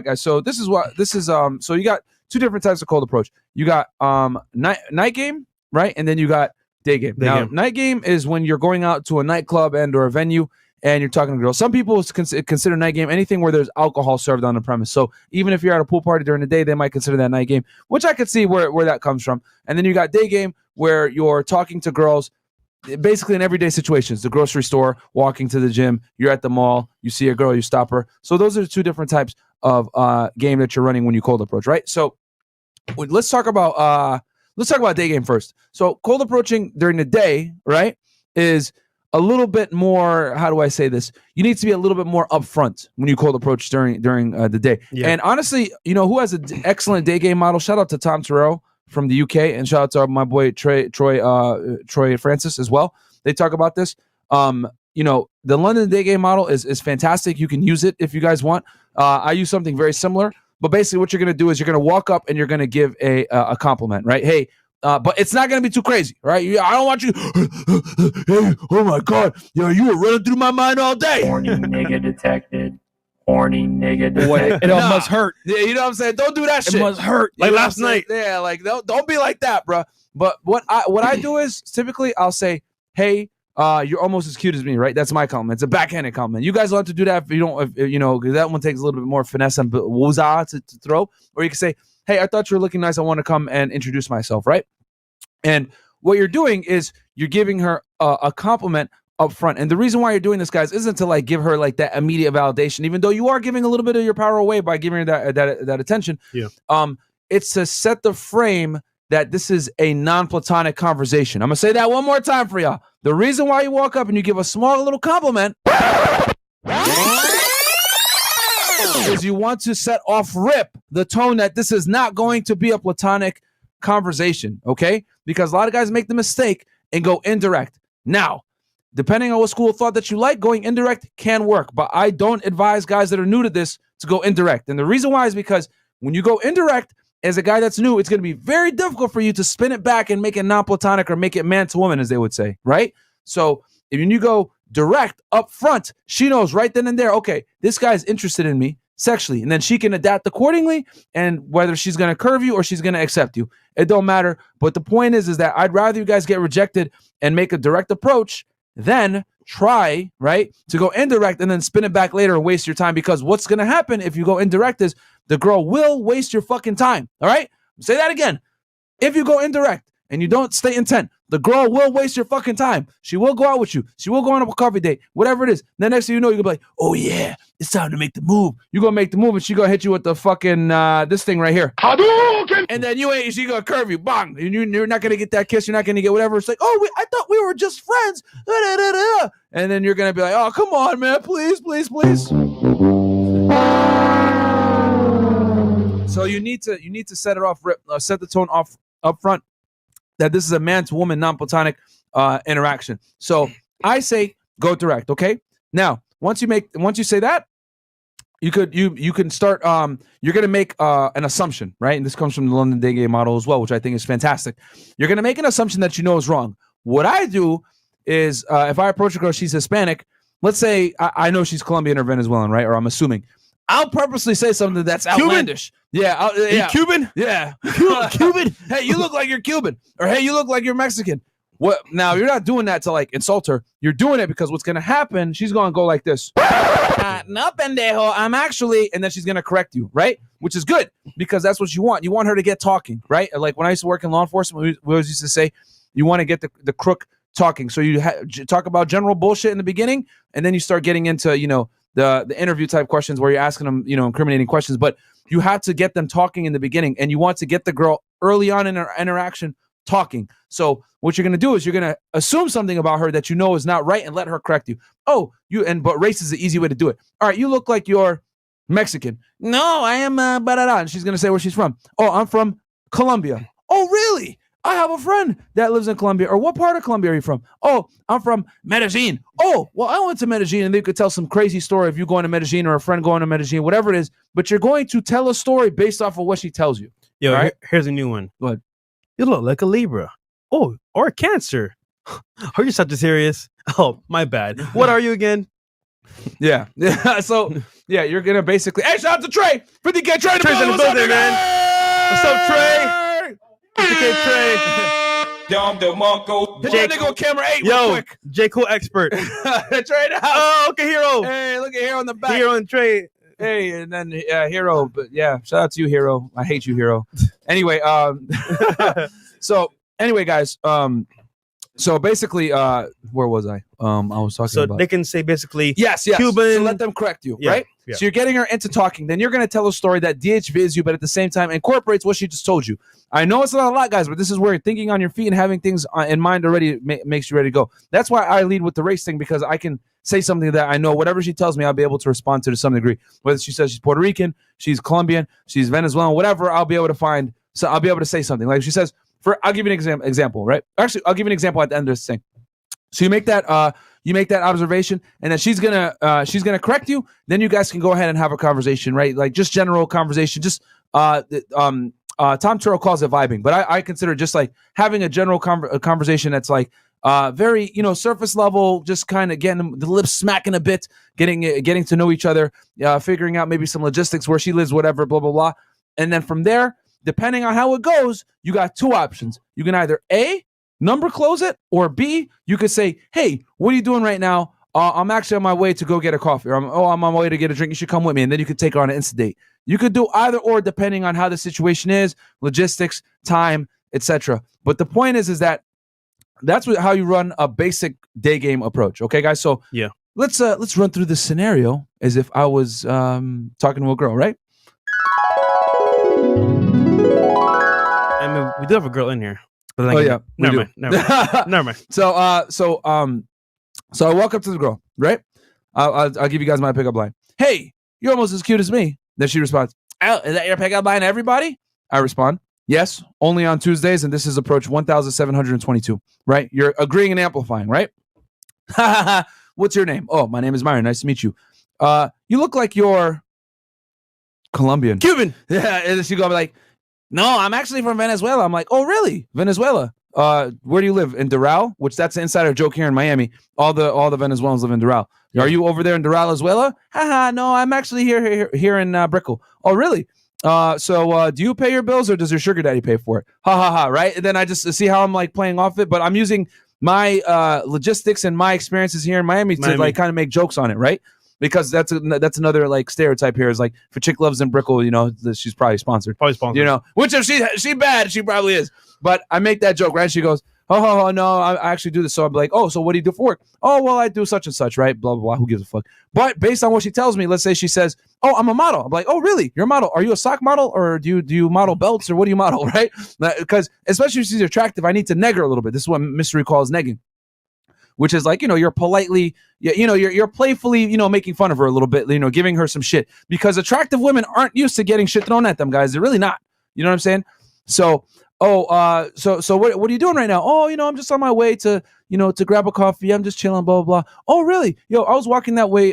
guys. So this is. So you got two different types of cold approach. You got night game, right, and then you got day game. Night game is when you're going out to a nightclub and or a venue and you're talking to girls. Some people consider night game anything where there's alcohol served on the premise. So even if you're at a pool party during the day, they might consider that night game, which I could see where that comes from. And then you got day game where you're talking to girls basically in everyday situations, the grocery store, walking to the gym, you're at the mall, you see a girl, you stop her. So those are the two different types of game that you're running when you cold approach, right? So let's talk about day game first. So cold approaching during the day, right, is a little bit more, how do I say this? You need to be a little bit more upfront when you cold approach during the day. Yeah. And honestly, you know who has an excellent day game model? Shout out to Tom Terrero from the UK, and shout out to my boy Troy Francis as well. They talk about this. You know, the London day game model is fantastic. You can use it if you guys want. I use something very similar, but basically what you're going to do is you're going to walk up and you're going to give a compliment, right? Hey, but it's not going to be too crazy, right? I don't want you, hey, oh my God, yo, you were running through my mind all day. Horny nigga detected. Horny nigga detected. It must hurt. Yeah, you know what I'm saying? Don't do that shit. It must hurt. Like last night. Yeah, like don't be like that, bro. But what I do is typically I'll say, hey, you're almost as cute as me, right? That's my compliment. It's a backhanded compliment. You guys will have to do that if you don't, you know, because that one takes a little bit more finesse and woozah to throw. Or you can say, hey, I thought you were looking nice. I want to come and introduce myself, right? And what you're doing is you're giving her a compliment up front. And the reason why you're doing this, guys, isn't to like give her like that immediate validation, even though you are giving a little bit of your power away by giving her that attention. Yeah. It's to set the frame that this is a non-platonic conversation. I'm going to say that one more time for y'all. The reason why you walk up and you give a small little compliment is you want to set off rip the tone that this is not going to be a platonic conversation, okay? Because a lot of guys make the mistake and go indirect. Now, depending on what school of thought that you like, going indirect can work, but I don't advise guys that are new to this to go indirect. And the reason why is because when you go indirect, as a guy that's new, it's going to be very difficult for you to spin it back and make it non-platonic or make it man to woman, as they would say, right? So if you go direct up front, she knows right then and there, okay, this guy's interested in me sexually, and then she can adapt accordingly, and whether she's going to curve you or she's going to accept you, it don't matter. But the point is that I'd rather you guys get rejected and make a direct approach than try, right, to go indirect and then spin it back later and waste your time, because what's going to happen if you go indirect is the girl will waste your fucking time, all right? Say that again. If you go indirect and you don't stay intent, the girl will waste your fucking time. She will go out with you. She will go on a coffee date, whatever it is. Then next thing you know, you're going to be like, oh yeah, it's time to make the move. You're going to make the move and she going to hit you with the fucking, this thing right here. Hadouken! And then she going to curve you, bang. And you're not going to get that kiss. You're not going to get whatever. It's like, I thought we were just friends. And then you're going to be like, oh, come on, man. Please, please, please. So you need to set it off, set the tone off up front that this is a man to woman non-platonic interaction. So I say go direct. Okay. Now once you say that, you can start. You're gonna make an assumption, right? And this comes from the London day game model as well, which I think is fantastic. You're gonna make an assumption that you know is wrong. What I do is if I approach a girl, she's Hispanic. Let's say I know she's Colombian or Venezuelan, right? Or I'm assuming. I'll purposely say something that's outlandish. Yeah, yeah. Cuban? Yeah. Cuban? Hey, you look like you're Cuban. Or hey, you look like you're Mexican. What? Now, you're not doing that to like insult her. You're doing it because what's going to happen, she's going to go like this. No, pendejo, I'm actually, and then she's going to correct you, right? Which is good because that's what you want. You want her to get talking, right? Like when I used to work in law enforcement, we always used to say, you want to get the crook talking. So you talk about general bullshit in the beginning, and then you start getting into, the interview type questions where you're asking them, incriminating questions, but you have to get them talking in the beginning, and you want to get the girl early on in her interaction talking. So what you're going to do is you're going to assume something about her that you know is not right and let her correct you. But race is the easy way to do it. All right, you look like you're Mexican. No, I am, and she's going to say where she's from. Oh, I'm from Colombia. Oh, really? I have a friend that lives in Colombia. Or what part of Colombia are you from? Oh, I'm from Medellin. Oh, well, I went to Medellin, and they could tell some crazy story of you going to Medellin or a friend going to Medellin, whatever it is. But you're going to tell a story based off of what she tells you. Yo, right? Here's a new one. What? You look like a Libra. Oh, or a Cancer. Are you Sagittarius? Oh, my bad. What are you again? Yeah. So yeah, you're gonna basically. Hey, shout out to Trey. 50K Trey. Trey's in the building, man. What's up, Trey? 50K Trey. Put that nigga on camera 8 real Yo, quick. J. Cole expert. Trey the house. Oh, okay, Hero. Hey, look at Hero in the back. Hero and Trey. Hey, and then Hero. But yeah, shout out to you, Hero. I hate you, Hero. Anyway, so anyway, guys, so basically, where was I? I was talking So about. they can say basically, Yes. Cuban- So let them correct you, Yeah, right? yeah. So you're getting her into talking. Then you're going to tell a story that DHVs you, but at the same time incorporates what she just told you. I know it's not a lot, guys, but this is where thinking on your feet and having things in mind already makes you ready to go. That's why I lead with the race thing, because I can say something that I know whatever she tells me, I'll be able to respond to some degree. Whether she says she's Puerto Rican, she's Colombian, she's Venezuelan, whatever, I'll be able to find. So I'll be able to say something. Like she says, I'll give you an example, right? Actually, I'll give you an example at the end of this thing. So you make that observation, and then she's gonna correct you. Then you guys can go ahead and have a conversation, right? Like just general conversation. Just Tom Terrero calls it vibing, but I consider just like having a general conversation that's like very surface level, just kind of getting the lips smacking a bit, getting to know each other, figuring out maybe some logistics, where she lives, whatever, blah blah blah, and then from there, depending on how it goes, you got two options. You can either A, number close it, or B, you could say, hey, what are you doing right now? I'm actually on my way to go get a coffee, or I'm on my way to get a drink. You should come with me. And then you could take her on an instant date. You could do either or, depending on how the situation is, logistics, time, etc. But the point is that that's how you run a basic day game approach. Okay, guys. So yeah, let's run through this scenario as if I was talking to a girl, right? I mean, we do have a girl in here. But Oh yeah, never mind. So I walk up to the girl, right? I'll give you guys my pickup line. Hey, you're almost as cute as me. Then she responds, oh, is that your pickup line, everybody? I respond, yes, only on Tuesdays, and this is approach 1722, right? You're agreeing and amplifying, right? What's your name? Oh, my name is Myron. Nice to meet you. You look like you're Colombian. Cuban. Yeah, and she go like, no, I'm actually from Venezuela. I'm like, oh, really? Venezuela? Where do you live? In Doral? Which that's an insider joke here in Miami. All the Venezuelans live in Doral. Are you over there in Doral as well? Haha, no, I'm actually here in Brickell. Oh, really? So do you pay your bills, or does your sugar daddy pay for it? Ha ha ha, right? And then I just see how I'm like playing off it, but I'm using my logistics and my experiences here in Miami to like kind of make jokes on it, right? Because that's another like stereotype here is like if a chick lives in Brickell, she's probably sponsored. Which if she bad, she probably is. But I make that joke, right? She goes, oh no, I actually do this. So I'm like, oh, so what do you do for work? Oh, well, I do such and such, right? Blah blah blah. Who gives a fuck? But based on what she tells me, let's say she says, oh, I'm a model. I'm like, oh, really? You're a model? Are you a sock model, or do you model belts, or what do you model, right? Because especially if she's attractive, I need to neg her a little bit. This is what mystery calls negging. Which is like, you're politely, you're playfully, making fun of her a little bit, giving her some shit, because attractive women aren't used to getting shit thrown at them, guys. They're really not. You know what I'm saying? So, so what are you doing right now? Oh, I'm just on my way to, to grab a coffee. I'm just chilling, blah, blah, blah. Oh, really? Yo, I was walking that way.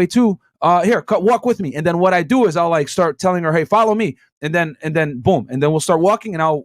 Too. Here, walk with me. And then what I do is I'll like start telling her, hey, follow me. And then boom. And then we'll start walking, and I'll,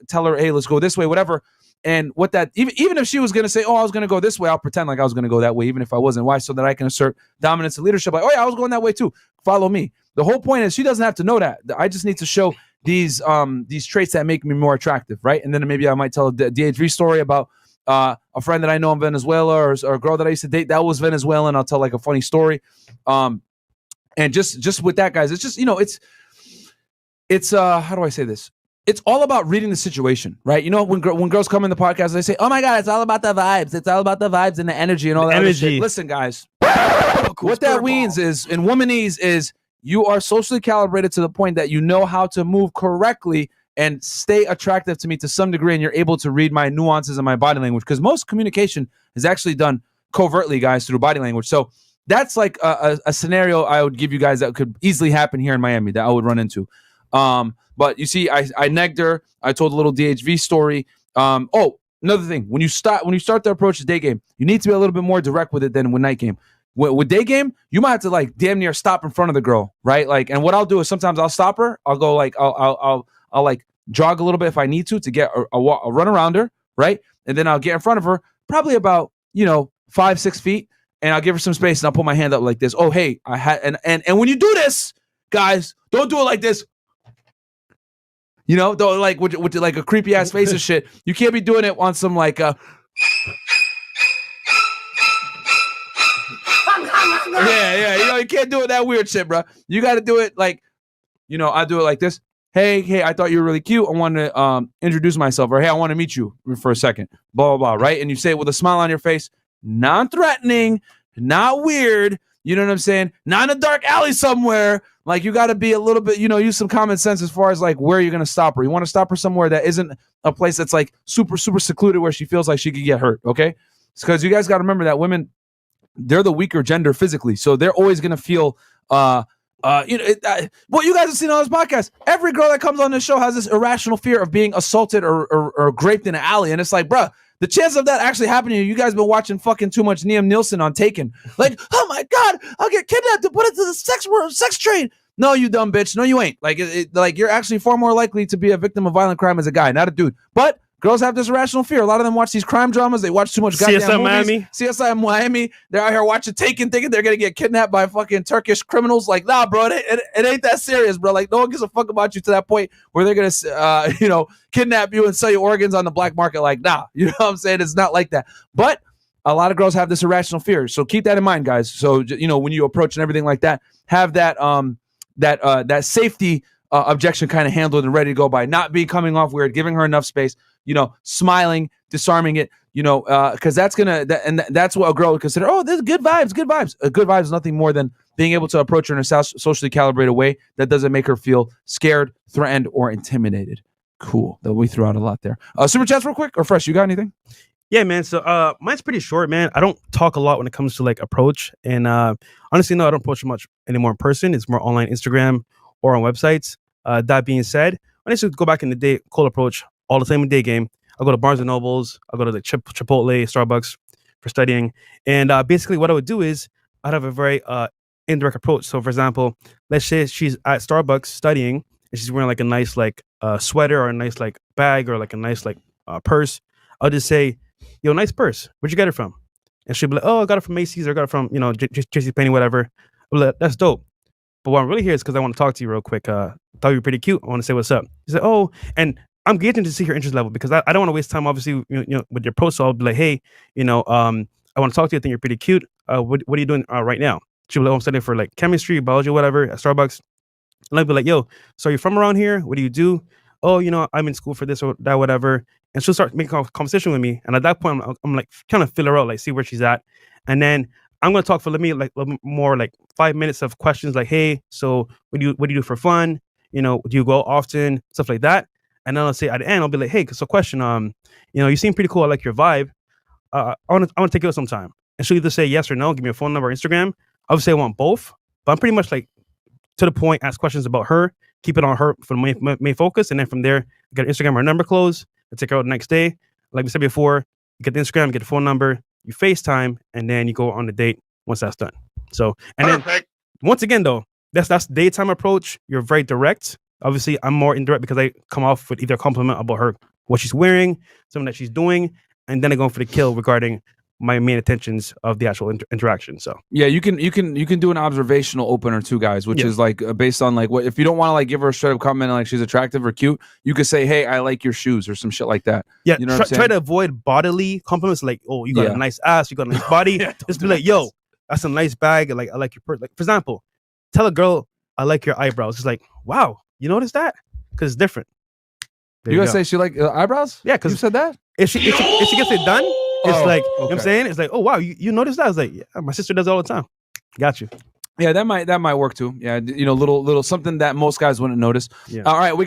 tell her, hey, let's go this way, whatever. And what that, even if she was going to say, oh, I was going to go this way, I'll pretend like I was going to go that way, even if I wasn't. Why? So that I can assert dominance and leadership. Like, oh yeah, I was going that way too. Follow me. The whole point is she doesn't have to know that. I just need to show these traits that make me more attractive, right? And then maybe I might tell a DHV story about a friend that I know in Venezuela, or a girl that I used to date that was Venezuelan. I'll tell like a funny story. And just with that, guys, it's just, it's how do I say this? It's all about reading the situation, right? When girls come in the podcast, they say, oh my God, it's all about the vibes. It's all about the vibes and the energy and all that other shit. Listen, guys, what that means is, in womanese, is you are socially calibrated to the point that you know how to move correctly and stay attractive to me to some degree, and you're able to read my nuances and my body language, because most communication is actually done covertly, guys, through body language. So that's like a scenario I would give you guys that could easily happen here in Miami that I would run into. But you see, I negged her. I told a little DHV story. Oh, another thing. When you start to approach the day game, you need to be a little bit more direct with it than with night game. With day game, you might have to like damn near stop in front of the girl, right? Like, and what I'll do is sometimes I'll stop her. I'll go like I'll like jog a little bit if I need to get a run around her, right? And then I'll get in front of her, probably about 5-6 feet. and I'll give her some space, and I'll put my hand up like this. Oh, hey, I had, and when you do this, guys, don't do it like this. You know, don't like with like a creepy ass face and shit. You can't be doing it on some like yeah, you know, you can't do it that weird shit, bro. You got to do it like, you know, I do it like this. Hey, I thought you were really cute. I want to introduce myself, or hey, I want to meet you for a second. Blah, blah, blah, right? And you say it with a smile on your face, non-threatening, not weird. You know what I'm saying? Not in a dark alley somewhere. Like, you got to be a little bit, you know, use some common sense as far as like where you're going to stop her. You want to stop her somewhere that isn't a place that's like super, super secluded where she feels like she could get hurt, okay? Because you guys got to remember that women, they're the weaker gender physically. So they're always going to feel, you know, what you guys have seen on this podcast, every girl that comes on this show has this irrational fear of being assaulted or raped in an alley. And it's like, bruh, the chance of that actually happening, you guys been watching fucking too much Liam Nielsen on Taken. Like, oh my God, I'll get kidnapped and put into the sex trade. No, you dumb bitch. No, you ain't. Like, like you're actually far more likely to be a victim of violent crime as a guy, not a dude. But girls have this irrational fear. A lot of them watch these crime dramas. They watch too much goddamn CSI movies. Miami. CSI Miami. They're out here watching Taken, thinking they're gonna get kidnapped by fucking Turkish criminals. Like, nah, bro, it ain't that serious, bro. Like, no one gives a fuck about you to that point where they're gonna, you know, kidnap you and sell your organs on the black market. Like, nah, you know what I'm saying? It's not like that. But a lot of girls have this irrational fear, so keep that in mind, guys. So, you know, when you approach and everything like that, have that that safety objection kind of handled and ready to go by not coming off weird, giving her enough space, you know, smiling, disarming it, you know, because that's that's what a girl would consider. Oh, there's good vibes. Good vibes is nothing more than being able to approach her in a socially calibrated way that doesn't make her feel scared, threatened, or intimidated. Cool. That we threw out a lot there. Super chats real quick, or Fresh, you got anything? Yeah, man. So mine's pretty short, man. I don't talk a lot when it comes to like approach. And honestly, no, I don't approach much anymore in person. It's more online, Instagram or on websites. That being said, when I used to go back in the day, cold approach all the time in day game. I go to Barnes and Nobles. I go to like Chipotle, Starbucks for studying. And basically what I would do is I'd have a very indirect approach. So for example, let's say she's at Starbucks studying and she's wearing like a nice like sweater or a nice like bag or like a nice like purse. I'll just say, yo, nice purse. Where'd you get it from? And she'll be like, oh, I got it from Macy's or I got it from, you know, JCPenney, whatever. I'm like, that's dope. But what I'm really here is because I want to talk to you real quick. Thought you were pretty cute. I want to say what's up. She said, oh, and I'm gauging to see your interest level because I don't want to waste time, obviously, you know, with your post. So I'll be like, hey, you know, I want to talk to you. I think you're pretty cute. What are you doing right now? She'll be like, oh, I'm studying for like chemistry, biology, whatever at Starbucks. And I'll be like, yo, so you're from around here? What do you do? Oh, you know, I'm in school for this or that, whatever. And she'll start making a conversation with me. And at that point, I'm like, kind of feel her out, like see where she's at. And then I'm going to talk for like a little more like 5 minutes of questions like, hey, so what do you do for fun? You know, do you go often? Stuff like that. And then I'll say at the end, I'll be like, hey, so question, you know, you seem pretty cool. I like your vibe. I want to take you out sometime. And she'll either say yes or no, give me a phone number or Instagram. I would say I want both, but I'm pretty much like to the point, ask questions about her, keep it on her for the main focus. And then from there, get Instagram or number close, and take her out the next day. Like we said before, you get the Instagram, get the phone number, you FaceTime, and then you go on the date once that's done. So, and then once again, though, that's daytime approach. You're very direct. Obviously, I'm more indirect because I come off with either a compliment about her, what she's wearing, something that she's doing, and then I go for the kill regarding my main intentions of the actual interaction. So yeah, you can do an observational opener too, guys, which is like based on like what if you don't want to like give her a straight up comment like she's attractive or cute, you could say, hey, I like your shoes or some shit like that. Yeah, you know try to avoid bodily compliments like, oh, you got a nice ass, you got a nice body. Just be like, yo, that's a nice bag. Like I like your purse. Like for example, tell a girl I like your eyebrows. It's like, wow, you notice that? Because it's different. You gonna say she like eyebrows? Yeah, because you said that. If she gets it done. It's like, you know what I'm saying? It's like, oh, wow, you noticed that? I was like, yeah, my sister does it all the time. Got you. Yeah, that might work too. Yeah, you know, little something that most guys wouldn't notice. Yeah. All right, we